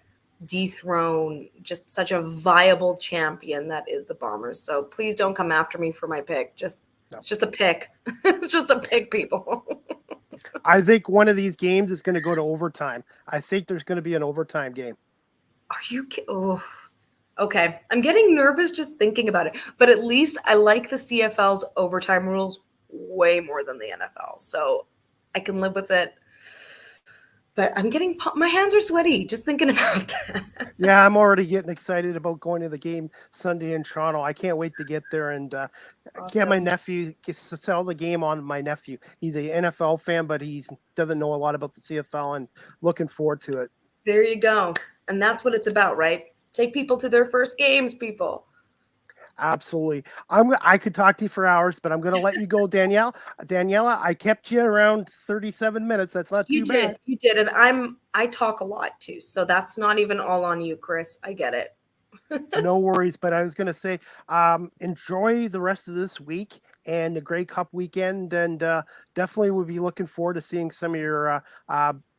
[SPEAKER 3] dethrone just such a viable champion that is the Bombers? So please don't come after me for my pick. It's just a pick. It's just a pick, people.
[SPEAKER 2] I think one of these games is going to go to overtime. I think there's going to be an overtime game.
[SPEAKER 3] Are you kidding? Oh, okay. I'm getting nervous just thinking about it. But at least I like the CFL's overtime rules way more than the NFL. So I can live with it. But I'm getting my hands are sweaty just thinking about that.
[SPEAKER 2] Yeah, I'm already getting excited about going to the game Sunday in Toronto. I can't wait to get there and get my nephew to sell the game on my nephew. He's an NFL fan, but he doesn't know a lot about the CFL, and looking forward to it.
[SPEAKER 3] There you go. And that's what it's about, right? Take people to their first games, people.
[SPEAKER 2] Absolutely. I could talk to you for hours, but I'm going to let you go, Danielle. Daniella, I kept you around 37 minutes. That's not too bad.
[SPEAKER 3] You did. And I talk a lot too. So that's not even all on you, Chris. I get it.
[SPEAKER 2] No worries. But I was going to say, enjoy the rest of this week and the Grey Cup weekend. And definitely we'll be looking forward to seeing some of your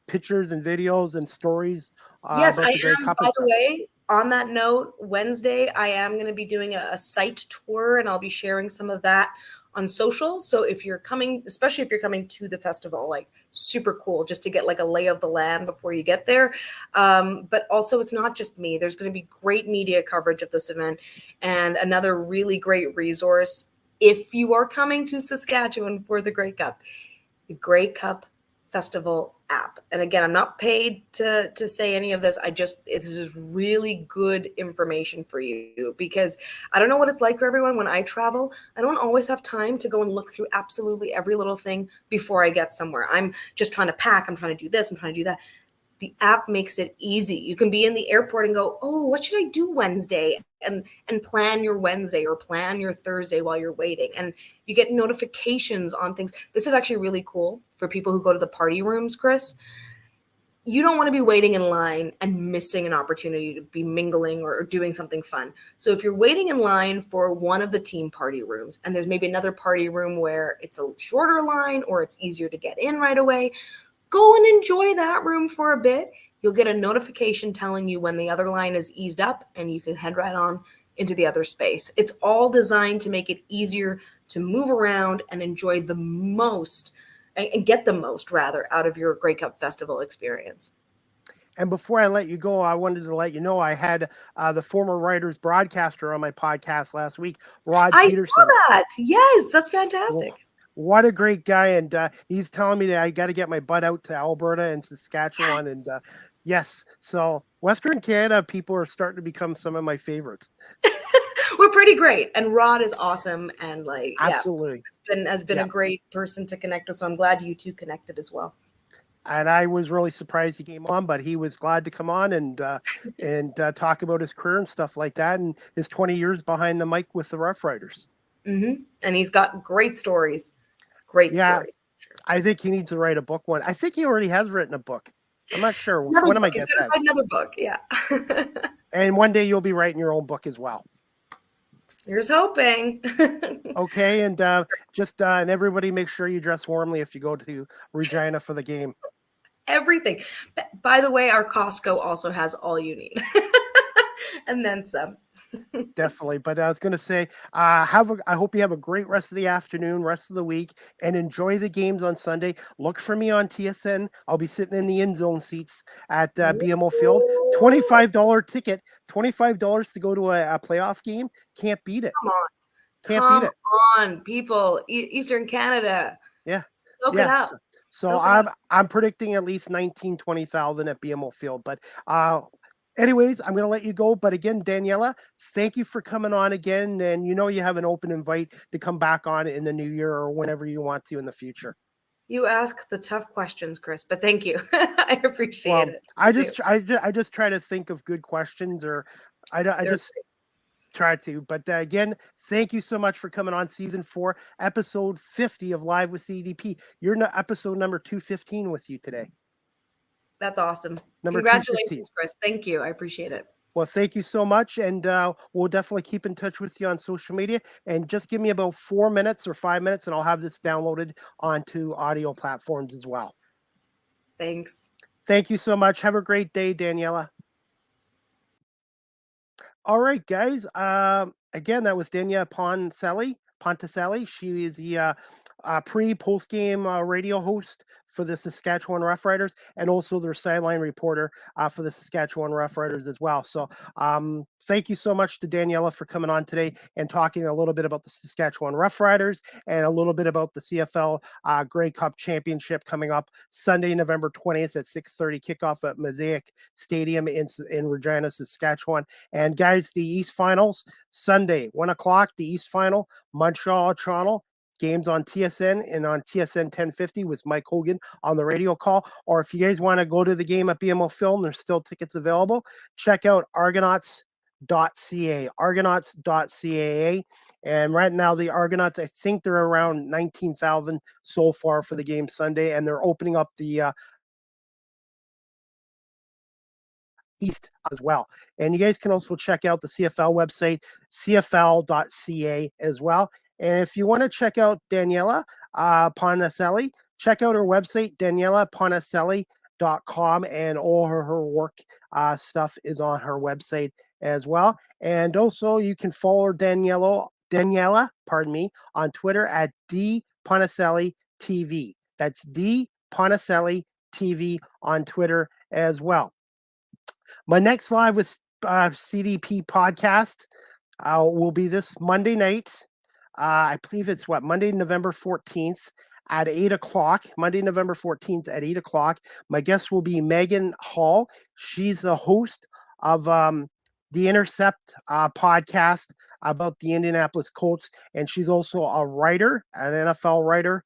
[SPEAKER 2] pictures and videos and stories.
[SPEAKER 3] Yes, I am. By the way, on that note, Wednesday, I am going to be doing a site tour, and I'll be sharing some of that on social. So if you're coming, especially if you're coming to the festival, like super cool, just to get like a lay of the land before you get there. But also it's not just me. There's going to be great media coverage of this event, and another really great resource if you are coming to Saskatchewan for the Grey Cup, the Grey Cup Festival app. And again, I'm not paid to say any of this. This is really good information for you, because I don't know what it's like for everyone. When I travel, I don't always have time to go and look through absolutely every little thing before I get somewhere. I'm just trying to pack. I'm trying to do this. I'm trying to do that. The app makes it easy. You can be in the airport and go, oh, what should I do Wednesday? And plan your Wednesday or plan your Thursday while you're waiting. And you get notifications on things. This is actually really cool for people who go to the party rooms, Chris. You don't want to be waiting in line and missing an opportunity to be mingling or doing something fun. So if you're waiting in line for one of the team party rooms, and there's maybe another party room where it's a shorter line or it's easier to get in right away, go and enjoy that room for a bit. You'll get a notification telling you when the other line is eased up, and you can head right on into the other space. It's all designed to make it easier to move around and enjoy the most and get the most rather out of your Grey Cup Festival experience.
[SPEAKER 2] And before I let you go, I wanted to let you know I had the former Riders broadcaster on my podcast last week, Rod
[SPEAKER 3] I
[SPEAKER 2] Peterson.
[SPEAKER 3] saw that. Yes, that's fantastic.
[SPEAKER 2] What a great guy. And he's telling me that I got to get my butt out to Alberta and Saskatchewan.
[SPEAKER 3] Yes.
[SPEAKER 2] And yes, so Western Canada people are starting to become some of my favorites.
[SPEAKER 3] We're pretty great. And Rod is awesome. And like,
[SPEAKER 2] Absolutely.
[SPEAKER 3] has been a great person to connect with. So I'm glad you two connected as well.
[SPEAKER 2] And I was really surprised he came on, but he was glad to come on and talk about his career and stuff like that, and his 20 years behind the mic with the Roughriders.
[SPEAKER 3] Mm-hmm. And he's got great stories. Great stories.
[SPEAKER 2] Sure. I think he needs to write a book one. I think he already has written a book. I'm not sure.
[SPEAKER 3] One
[SPEAKER 2] of my guests has.
[SPEAKER 3] Another book, yeah.
[SPEAKER 2] And one day you'll be writing your own book as well.
[SPEAKER 3] Here's hoping.
[SPEAKER 2] Okay, and and everybody make sure you dress warmly if you go to Regina for the game.
[SPEAKER 3] Everything. By the way, our Costco also has all you need. And then some.
[SPEAKER 2] Definitely. But I was going to say, I hope you have a great rest of the afternoon, rest of the week, and enjoy the games on Sunday. Look for me on TSN. I'll be sitting in the end zone seats at BMO Field. $25 ticket, $25 to go to a playoff game. Can't beat it.
[SPEAKER 3] Come on.
[SPEAKER 2] Can't beat it.
[SPEAKER 3] Come on, people. Eastern Canada.
[SPEAKER 2] Yeah.
[SPEAKER 3] Soak it up.
[SPEAKER 2] So I'm predicting at least 20,000 at BMO Field. But anyways, I'm going to let you go. But again, Daniella, thank you for coming on again. And you have an open invite to come back on in the new year or whenever you want to in the future.
[SPEAKER 3] You ask the tough questions, Chris, but thank you. I appreciate it.
[SPEAKER 2] I just try to think of good questions, or I just try to. But again, thank you so much for coming on season 4, episode 50 of Live with CDP. You're episode number 215 with you today.
[SPEAKER 3] That's awesome.
[SPEAKER 2] Number
[SPEAKER 3] Congratulations, Chris. Thank you. I appreciate it.
[SPEAKER 2] Well, thank you so much. And we'll definitely keep in touch with you on social media. And just give me about 4 minutes or 5 minutes, and I'll have this downloaded onto audio platforms as well.
[SPEAKER 3] Thanks.
[SPEAKER 2] Thank you so much. Have a great day, Daniella. All right, guys. Again, that was Daniella Ponticelli. She is the post-game radio host for the Saskatchewan Roughriders, and also their sideline reporter for the Saskatchewan Roughriders as well. So thank you so much to Daniella for coming on today and talking a little bit about the Saskatchewan Roughriders and a little bit about the CFL Grey Cup Championship coming up Sunday, November 20th at 6:30 kickoff at Mosaic Stadium in Regina, Saskatchewan. And guys, the East Finals, Sunday, 1 o'clock, the East Final, Montreal, Toronto. Games on TSN and on TSN 1050 with Mike Hogan on the radio call. Or if you guys want to go to the game at BMO Film, there's still tickets available. Check out argonauts.ca. And right now the Argonauts, I think they're around 19,000 so far for the game Sunday, and they're opening up the East as well. And you guys can also check out the CFL website, cfl.ca as well. And if you want to check out Daniella Ponticelli, check out her website, DaniellaPonticelli.com, and all her work stuff is on her website as well. And also you can follow Daniella, on Twitter at DPonticelliTV. That's DPonticelliTV on Twitter as well. My next live with CDP podcast will be this Monday night. I believe it's Monday, November 14th at 8 o'clock. Monday, November 14th at 8 o'clock. My guest will be Megan Hall. She's the host of the Intercept podcast about the Indianapolis Colts, and she's also a writer, an NFL writer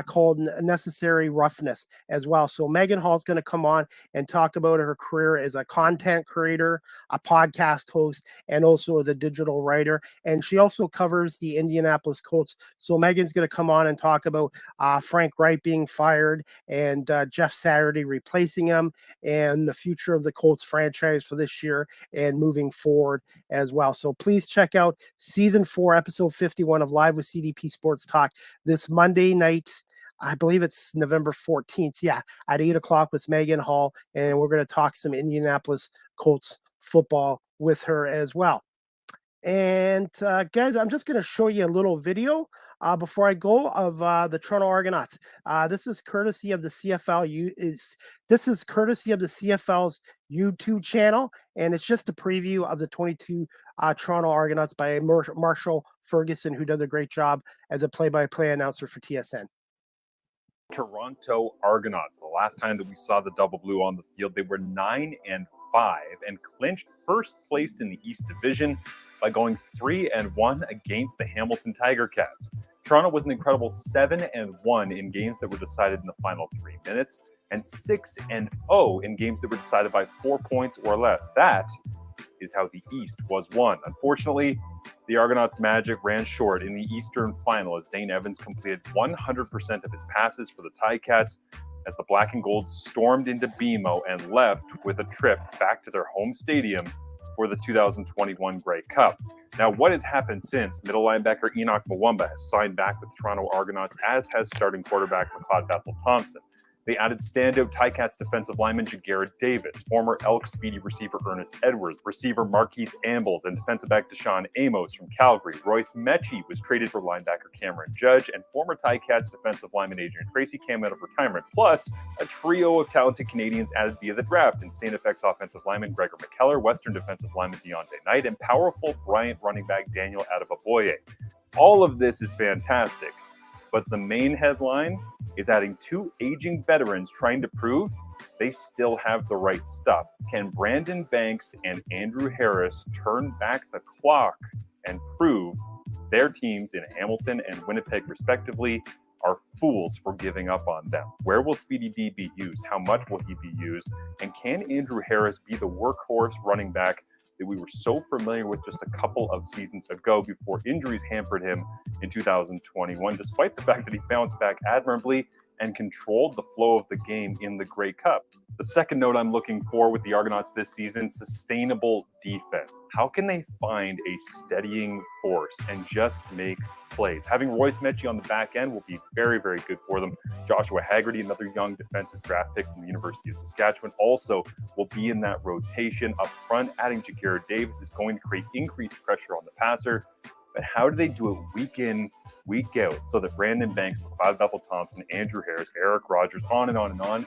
[SPEAKER 2] called Necessary Roughness as well. So Megan Hall is going to come on and talk about her career as a content creator, a podcast host, and also as a digital writer. And she also covers the Indianapolis Colts. So Megan's going to come on and talk about Frank Wright being fired and Jeff Saturday replacing him, and the future of the Colts franchise for this year and moving forward as well. So please check out season 4, episode 51 of Live with CDP Sports Talk this Monday night. I believe it's November 14th. Yeah, at 8 o'clock with Megan Hall. And we're going to talk some Indianapolis Colts football with her as well. And guys, I'm just going to show you a little video before I go of the Toronto Argonauts. This is courtesy of the this is courtesy of the CFL's YouTube channel, and it's just a preview of the 22 Toronto Argonauts by Marshall Ferguson, who does a great job as a play-by-play announcer for TSN.
[SPEAKER 4] Toronto Argonauts. The last time that we saw the double blue on the field, they were 9-5 and clinched first place in the East Division by going 3-1 against the Hamilton Tiger Cats. Toronto was an incredible 7-1 in games that were decided in the final 3 minutes, and 6-0 in games that were decided by 4 points or less. That is how the East was won. Unfortunately, the Argonauts' magic ran short in the Eastern Final as Dane Evans completed 100% of his passes for the Ticats as the Black and Gold stormed into BMO and left with a trip back to their home stadium for the 2021 Grey Cup. Now, what has happened since? Middle linebacker Enoch Mwamba has signed back with Toronto Argonauts, as has starting quarterback McLeod Bethel-Thompson. They added standout Ticats defensive lineman Jagarrett Davis, former Elks speedy receiver Ernest Edwards, receiver Markeith Ambles, and defensive back Deshaun Amos from Calgary. Royce Mechie was traded for linebacker Cameron Judge, and former Ticats defensive lineman Adrian Tracy came out of retirement. Plus, a trio of talented Canadians added via the draft in St. FX offensive lineman Gregor McKellar, Western defensive lineman Deontay Knight, and powerful Bryant running back Daniel Adebaboye. All of this is fantastic, but the main headline is adding 2 aging veterans trying to prove they still have the right stuff. Can Brandon Banks and Andrew Harris turn back the clock and prove their teams in Hamilton and Winnipeg, respectively, are fools for giving up on them? Where will Speedy D be used? How much will he be used? And can Andrew Harris be the workhorse running back that we were so familiar with just a couple of seasons ago before injuries hampered him in 2021, despite the fact that he bounced back admirably and controlled the flow of the game in the Grey Cup? The second note I'm looking for with the Argonauts this season, sustainable defense. How can they find a steadying force and just make plays? Having Royce Mechie on the back end will be very, very good for them. Joshua Haggerty, another young defensive draft pick from the University of Saskatchewan, also will be in that rotation up front. Adding Jagarrett Davis is going to create increased pressure on the passer. But how do they do it week in, week out, so that Brandon Banks, McLeod Bethel-Thompson, Andrew Harris, Eric Rogers, on and on and on,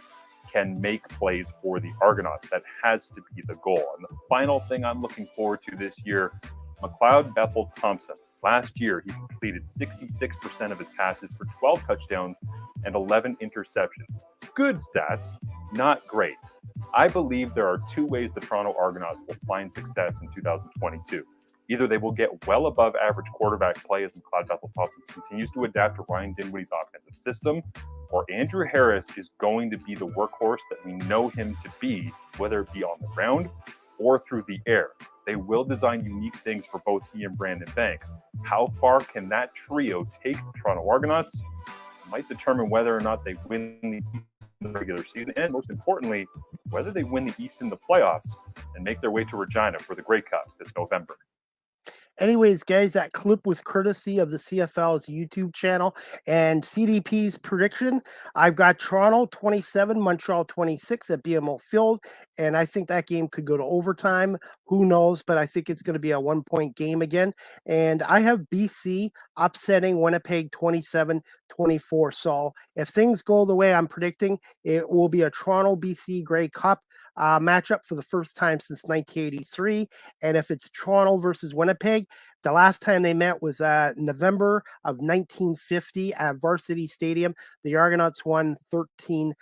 [SPEAKER 4] can make plays for the Argonauts? That has to be the goal. And the final thing I'm looking forward to this year, McLeod Bethel-Thompson. Last year, he completed 66% of his passes for 12 touchdowns and 11 interceptions. Good stats, not great. I believe there are 2 ways the Toronto Argonauts will find success in 2022. Either they will get well above average quarterback play as McLeod Bethel-Thompson continues to adapt to Ryan Dinwiddie's offensive system, or Andrew Harris is going to be the workhorse that we know him to be, whether it be on the ground or through the air. They will design unique things for both he and Brandon Banks. How far can that trio take the Toronto Argonauts? It might determine whether or not they win the East in the regular season, and most importantly, whether they win the East in the playoffs and make their way to Regina for the Grey Cup this November.
[SPEAKER 2] Anyways, guys, that clip was courtesy of the CFL's YouTube channel and CDP's prediction. I've got Toronto 27, Montreal 26 at BMO Field, and I think that game could go to overtime. Who knows? But I think it's going to be a 1-point game again. And I have BC upsetting Winnipeg 27-24. So if things go the way I'm predicting, it will be a Toronto-BC Grey Cup matchup for the first time since 1983. And if it's Toronto versus Winnipeg, the last time they met was November of 1950 at Varsity Stadium. The Argonauts won 13-0.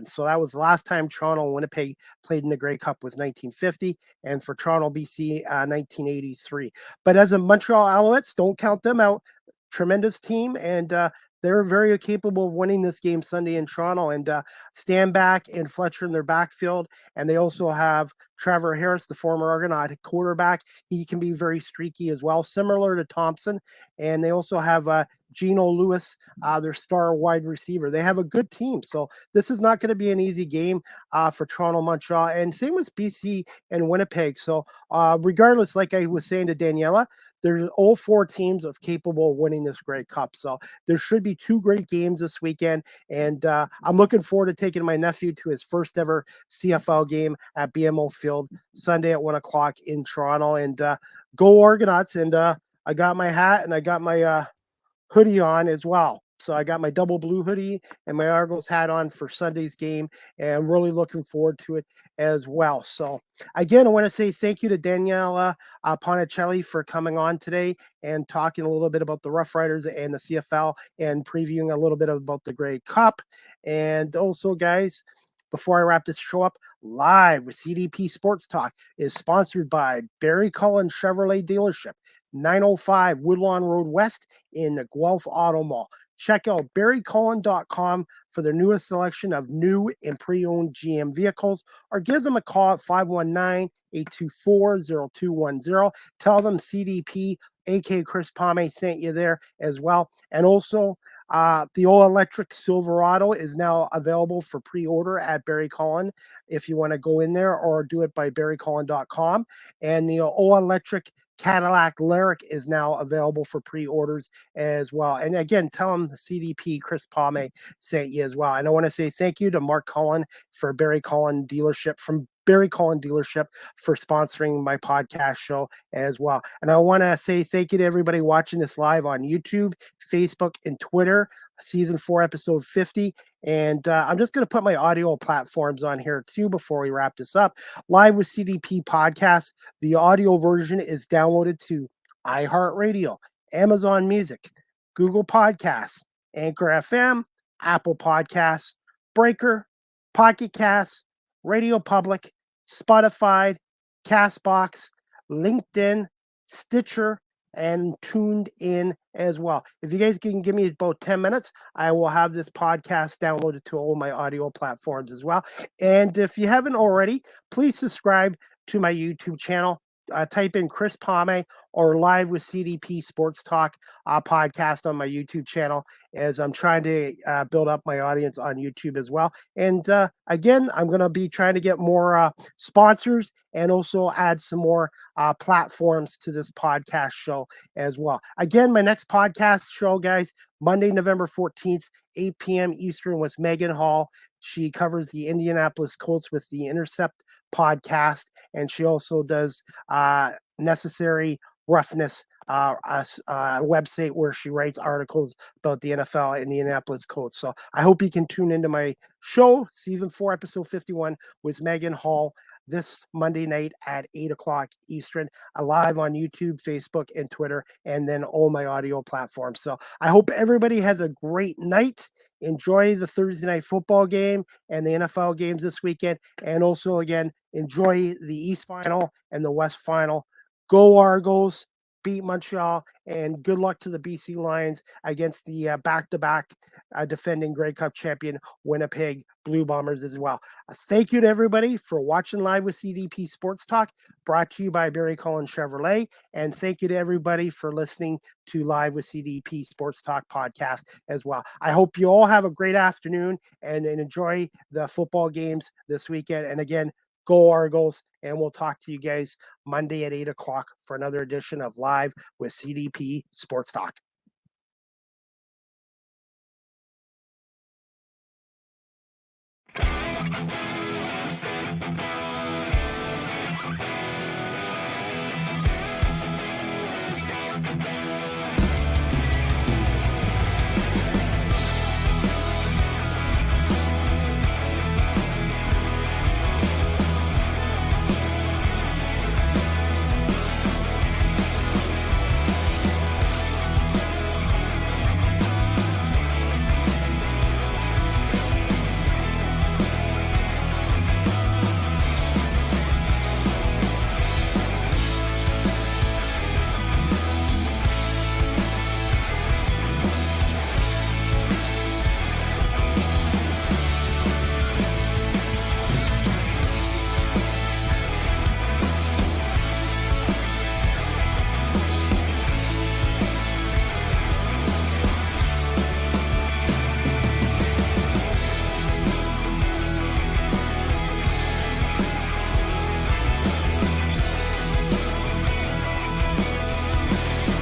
[SPEAKER 2] So that was the last time Toronto and Winnipeg played in the Grey Cup was 1950, and for Toronto BC 1983. But as a Montreal Alouettes, don't count them out. Tremendous team, and they're very capable of winning this game Sunday in Toronto. And Stanback and Fletcher in their backfield. And they also have Trevor Harris, the former Argonaut quarterback. He can be very streaky as well, similar to Thompson. And they also have Geno Lewis, their star wide receiver. They have a good team. So this is not going to be an easy game for Toronto, Montreal. And same with BC and Winnipeg. So regardless, like I was saying to Daniella, there's all 4 teams of capable of winning this Grey Cup. So there should be 2 great games this weekend. And I'm looking forward to taking my nephew to his first ever CFL game at BMO Field Sunday at 1 o'clock in Toronto. And go Argonauts. And I got my hat and I got my hoodie on as well. So I got my double blue hoodie and my Argos hat on for Sunday's game, and I'm really looking forward to it as well. So again, I want to say thank you to Daniella Ponticelli for coming on today and talking a little bit about the Roughriders and the CFL and previewing a little bit about the Grey Cup. And also, guys, before I wrap this show up, Live with CDP Sports Talk is sponsored by Barry Cullen Chevrolet Dealership, 905 Woodlawn Road West in the Guelph Auto Mall. Check out barrycullen.com for their newest selection of new and pre-owned GM vehicles, or give them a call at 519-824-0210. Tell them CDP, aka Chris Palme, sent you there as well. And also, the all-electric Silverado is now available for pre-order at Barry Cullen if you want to go in there, or do it by barrycullen.com. And the all-electric Cadillac Lyric is now available for pre-orders as well. And again, tell them the CDP Chris Palme sent you as well. And I want to say thank you to Mark Cullen for Barry Cullen Dealership for sponsoring my podcast show as well. And I want to say thank you to everybody watching this live on YouTube, Facebook, and Twitter. Season 4, episode 50. And I'm just going to put my audio platforms on here too before we wrap this up. Live with CDP podcast. The audio version is downloaded to iHeartRadio, Amazon Music, Google Podcasts, Anchor FM, Apple Podcasts, Breaker, Pocket Casts, Radio Public, Spotify, Castbox, LinkedIn, Stitcher, and Tuned In as well. If you guys can give me about 10 minutes, I will have this podcast downloaded to all my audio platforms as well. And if you haven't already, please subscribe to my YouTube channel. Type in Chris Palme or Live with CDP Sports Talk podcast on my YouTube channel, as I'm trying to build up my audience on YouTube as well. And again, I'm going to be trying to get more sponsors and also add some more platforms to this podcast show as well. Again, my next podcast show, guys, Monday, November 14th, 8 p.m. Eastern, with Megan Hall. She covers the Indianapolis Colts with the Intercept podcast, and she also does Necessary Roughness, a website where she writes articles about the NFL and the Indianapolis Colts. So I hope you can tune into my show, Season 4, Episode 51, with Megan Hall, this Monday night at 8 o'clock Eastern, live on YouTube, Facebook, and Twitter, and then all my audio platforms. So I hope everybody has a great night. Enjoy the Thursday night football game and the NFL games this weekend. And also, again, enjoy the East Final and the West Final. Go Argos, beat Montreal, and good luck to the BC Lions against the back-to-back defending Grey Cup champion Winnipeg Blue Bombers as well. Thank you to everybody for watching Live with CDP Sports Talk, brought to you by Barry Cullen Chevrolet. And thank you to everybody for listening to Live with CDP Sports Talk podcast as well. I hope you all have a great afternoon and enjoy the football games this weekend. And again, go Argos, and we'll talk to you guys Monday at 8 o'clock for another edition of Live with CDP Sports Talk.